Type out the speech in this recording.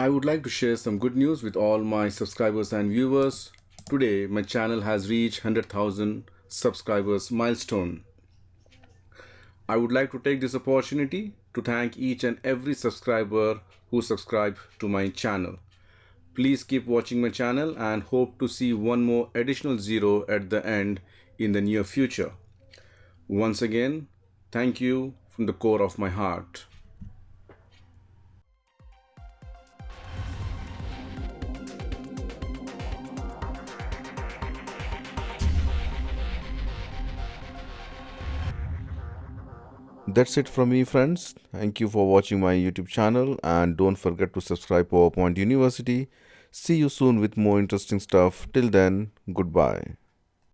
I would like to share some good news with all my subscribers and viewers. Today, my channel has reached 100,000 subscribers milestone. I would like to take this opportunity to thank each and every subscriber who subscribed to my channel. Please keep watching my channel and hope to see one more additional zero at the end in the near future. Once again, thank you from the core of my heart. That's it from me, friends. Thank you for watching my YouTube channel and don't forget to subscribe PowerPoint University. See you soon with more interesting stuff. Till then, goodbye.